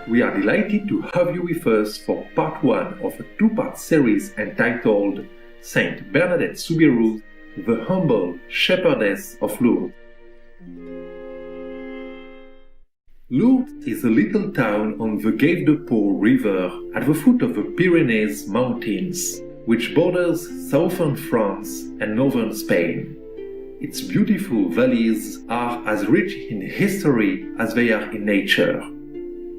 We are delighted to have you with us for part 1 of a 2-part series entitled Saint Bernadette Soubirous, the Humble Shepherdess of Lourdes. Lourdes is a little town on the Gave de Pau River at the foot of the Pyrenees Mountains, which borders southern France and northern Spain. Its beautiful valleys are as rich in history as they are in nature.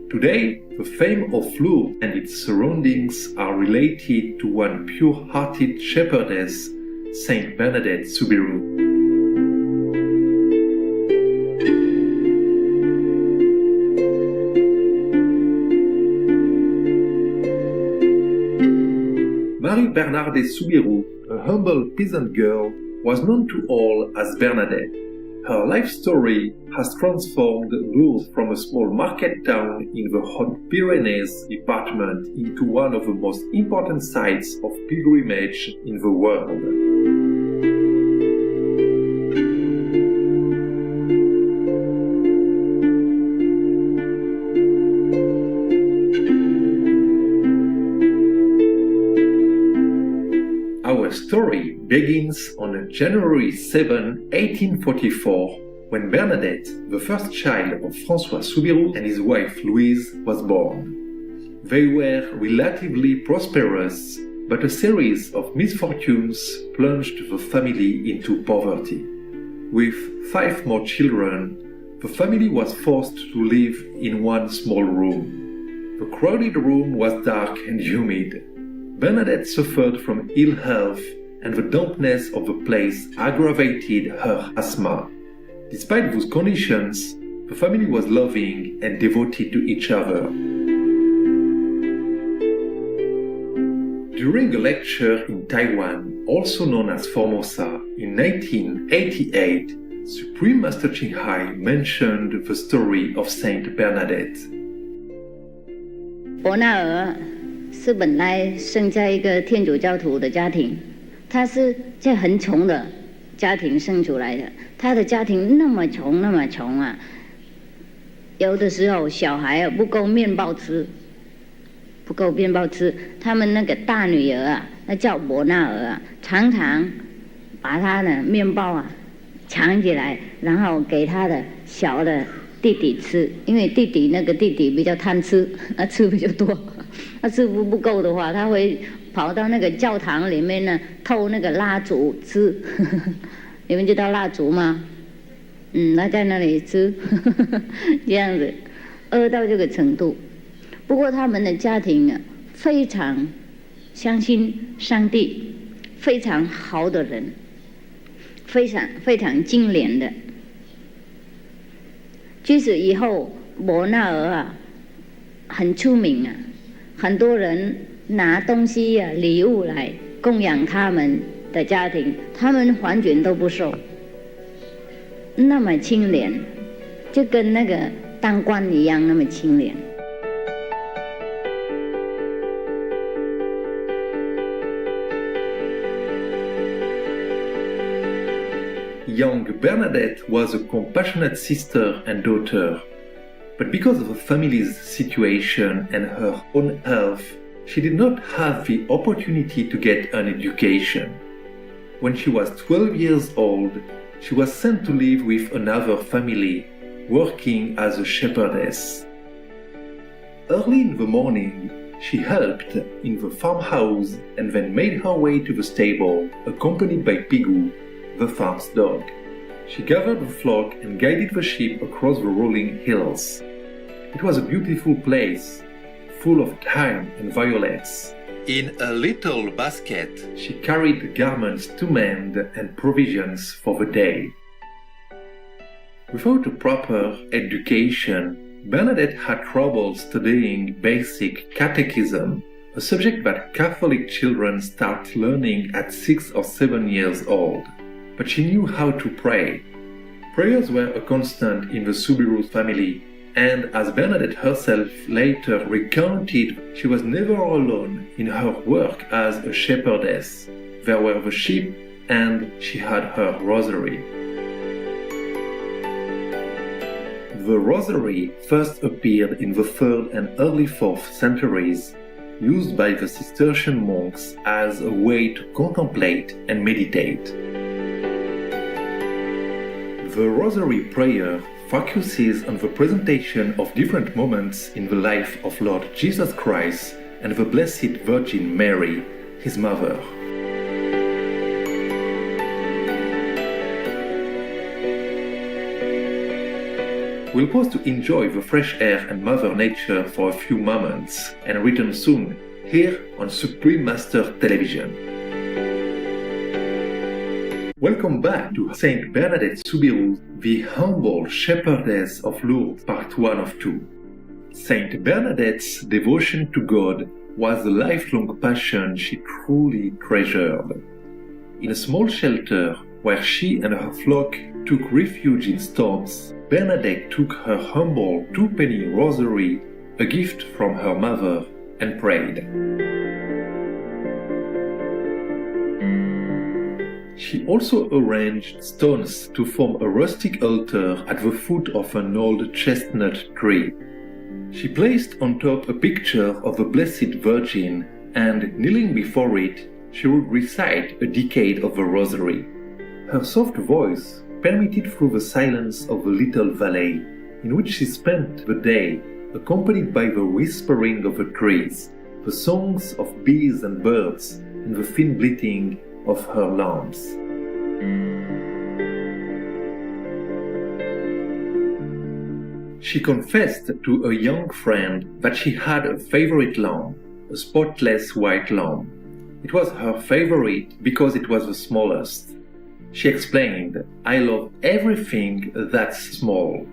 Today, the fame of Lourdes and its surroundings are related to one pure-hearted shepherdess, Saint Bernadette Soubirous. Bernadette Soubirous, a humble peasant girl, was known to all as Bernadette. Her life story has transformed Lourdes from a small market town in the Hautes-Pyrénées department into one of the most important sites of pilgrimage in the world. Our story begins on January 7, 1844, when Bernadette, the first child of François Soubirous and his wife Louise, was born. They were relatively prosperous, but a series of misfortunes plunged the family into poverty. With 5 more children, the family was forced to live in one small room. The crowded room was dark and humid. Bernadette suffered from ill health, and the dampness of the place aggravated her asthma. Despite those conditions, the family was loving and devoted to each other. During a lecture in Taiwan, also known as Formosa, in 1988, Supreme Master Ching Hai mentioned the story of Saint Bernadette. 是本来生在一个天主教徒的家庭，他是在很穷的家庭生出来的。他的家庭那么穷啊，有的时候小孩不够面包吃，他们那个大女儿啊，那叫伯纳尔啊，常常把他的面包啊藏起来，然后给他的小的弟弟吃，因为弟弟比较贪吃，吃比较多。他吃不够的话，他会跑到那个教堂里面呢，偷那个蜡烛吃。你们知道蜡烛吗？他在那里吃，这样子，饿到这个程度。不过他们的家庭啊，非常相信上帝，非常好的人，非常精廉的。即使以后伯纳尔啊，很出名啊。很多人拿东西啊、礼物来供养他们的家庭，他们完全都不收，那么清廉，就跟那个当官一样那么清廉。Young Bernadette was a compassionate sister and daughter. But because of the family's situation and her own health, she did not have the opportunity to get an education. When she was 12 years old, she was sent to live with another family, working as a shepherdess. Early in the morning, she helped in the farmhouse and then made her way to the stable, accompanied by Pigou, the farm's dog. She gathered the flock and guided the sheep across the rolling hills. It was a beautiful place, full of thyme and violets. In a little basket, she carried garments to mend and provisions for the day. Without a proper education, Bernadette had trouble studying basic catechism, a subject that Catholic children start learning at 6 or 7 years old. But she knew how to pray. Prayers were a constant in the Soubirous family, and as Bernadette herself later recounted, she was never alone in her work as a shepherdess. There were the sheep, and she had her rosary. The rosary first appeared in the 3rd and early 4th centuries, used by the Cistercian monks as a way to contemplate and meditate. The rosary prayer focuses on the presentation of different moments in the life of Lord Jesus Christ and the Blessed Virgin Mary, his mother. We'll pause to enjoy the fresh air and Mother Nature for a few moments and return soon here on Supreme Master Television. Welcome back to Saint Bernadette Soubirous, the humble shepherdess of Lourdes, part 1 of 2. Saint Bernadette's devotion to God was a lifelong passion she truly treasured. In a small shelter where she and her flock took refuge in storms, Bernadette took her humble 2-penny rosary, a gift from her mother, and prayed. She also arranged stones to form a rustic altar at the foot of an old chestnut tree. She placed on top a picture of the Blessed Virgin, and kneeling before it, she would recite a decade of the rosary. Her soft voice permitted through the silence of the little valley, in which she spent the day, accompanied by the whispering of the trees, the songs of bees and birds, and the thin bleating of her lambs. She confessed to a young friend that she had a favorite lamb, a spotless white lamb. It was her favorite because it was the smallest. She explained, "I love everything that's small."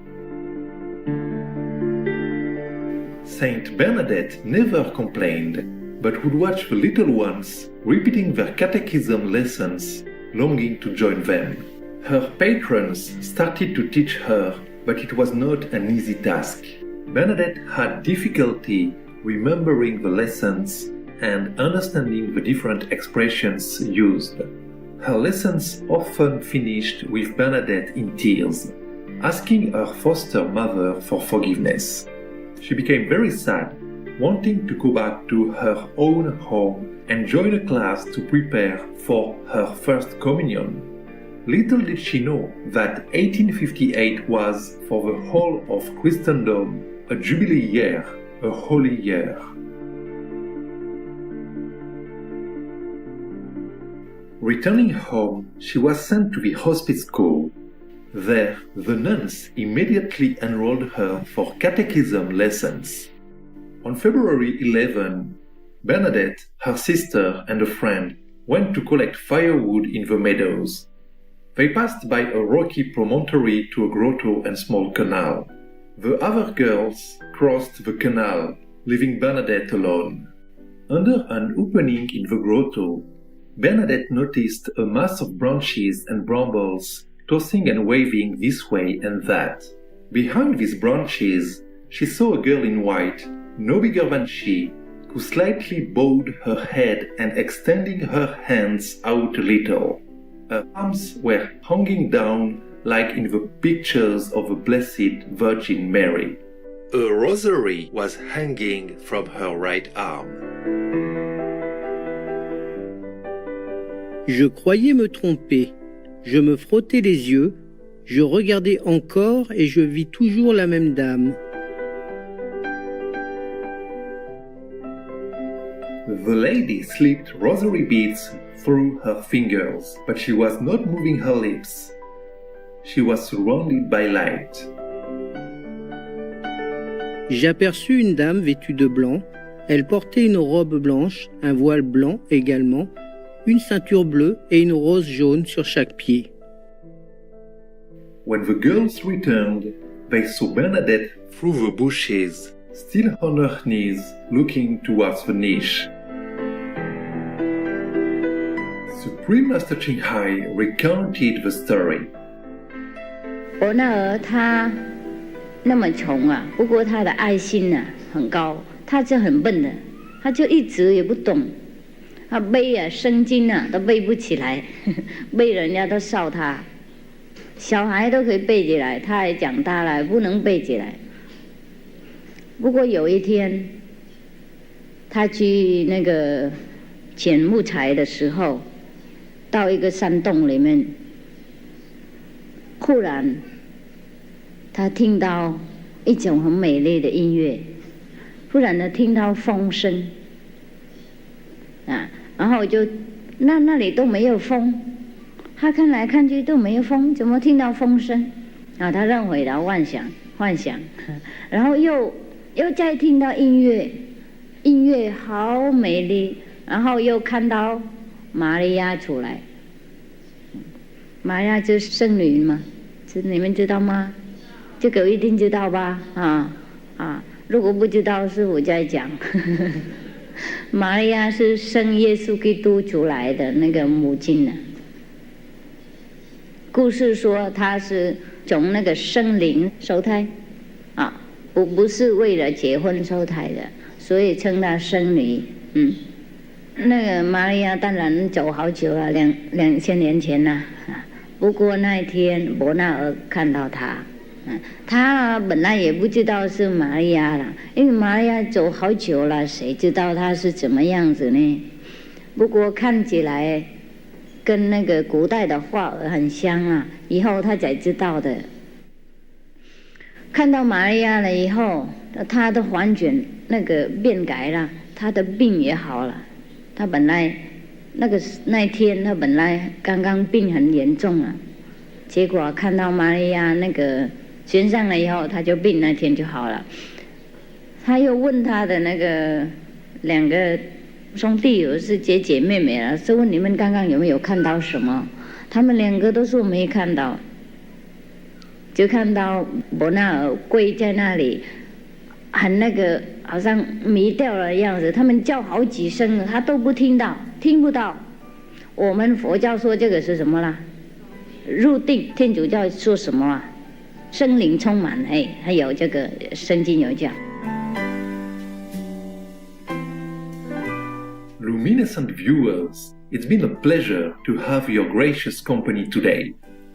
Saint Bernadette never complained, but would watch the little ones repeating their catechism lessons, longing to join them. Her patrons started to teach her, but it was not an easy task. Bernadette had difficulty remembering the lessons and understanding the different expressions used. Her lessons often finished with Bernadette in tears, asking her foster mother for forgiveness. She became very sad, wanting to go back to her own home and join a class to prepare for her first communion. Little did she know that 1858 was, for the whole of Christendom, a jubilee year, a holy year. Returning home, she was sent to the hospice school. There, the nuns immediately enrolled her for catechism lessons. On February 11, Bernadette, her sister, and a friend went to collect firewood in the meadows. They passed by a rocky promontory to a grotto and small canal. The other girls crossed the canal, leaving Bernadette alone. Under an opening in the grotto, Bernadette noticed a mass of branches and brambles tossing and waving this way and that. Behind these branches, she saw a girl in white, no bigger than she, who slightly bowed her head and extending her hands out a little. Her arms were hanging down like in the pictures of the Blessed Virgin Mary. A rosary was hanging from her right arm. Je croyais me tromper. Je me frottais les yeux, je regardais encore et je vis toujours la même dame. The lady slipped rosary beads through her fingers, but she was not moving her lips. She was surrounded by light. J'aperçus une dame vêtue de blanc. Elle portait une robe blanche, un voile blanc également, une ceinture bleue et une rose jaune sur chaque pied. When the girls returned, they saw Bernadette through the bushes, still on her knees, looking towards the niche. Supreme Master Ching Hai recounted the story. 我那儿他那么穷啊，不过他的爱心啊很高，他是很笨的，他就一直也不懂。他背啊圣经啊都背不起来，背人家都笑他。小孩都可以背起来，他也长大了，不能背起来。不过有一天，他去那个捡木材的时候，到一个山洞里面，忽然他听到一种很美丽的音乐，忽然的听到风声啊，然后就那里都没有风，他看来看去都没有风，怎么听到风声啊？他认为了幻想，然后又再听到音乐好美丽，然后又看到玛利亚出来，玛利亚就是圣女嘛，你们知道吗？这个一定知道吧？如果不知道，师父再讲。玛利亚是生耶稣基督出来的那个母亲呢。故事说她是从那个圣灵受胎，不是为了结婚受胎的，所以称她圣女。那个玛利亚当然走好久了，2000年前了。不过那一天伯纳尔看到她。他本来也不知道是玛利亚了，因为玛利亚走好久了，谁知道她是怎么样子呢？不过看起来跟那个古代的画儿很像啊，以后他才知道的。看到玛利亚了以后，他的完全那个变改了，他的病也好了。他本来那一天他本来刚刚病很严重啊，结果看到玛利亚那个选上了以后，他就病那天就好了。他又问他的那个2个兄弟，有是姐姐妹妹了，是问你们刚刚有没有看到什么？他们2个都说没看到，就看到伯纳尔跪在那里，很那个好像迷掉了的样子。他们叫好几声了，他都不听不到。我们佛教说这个是什么啦？入定。天主教说什么啊？圣灵充满，还有这个圣经有讲。Luminescent viewers, it's been a pleasure to have your gracious company today.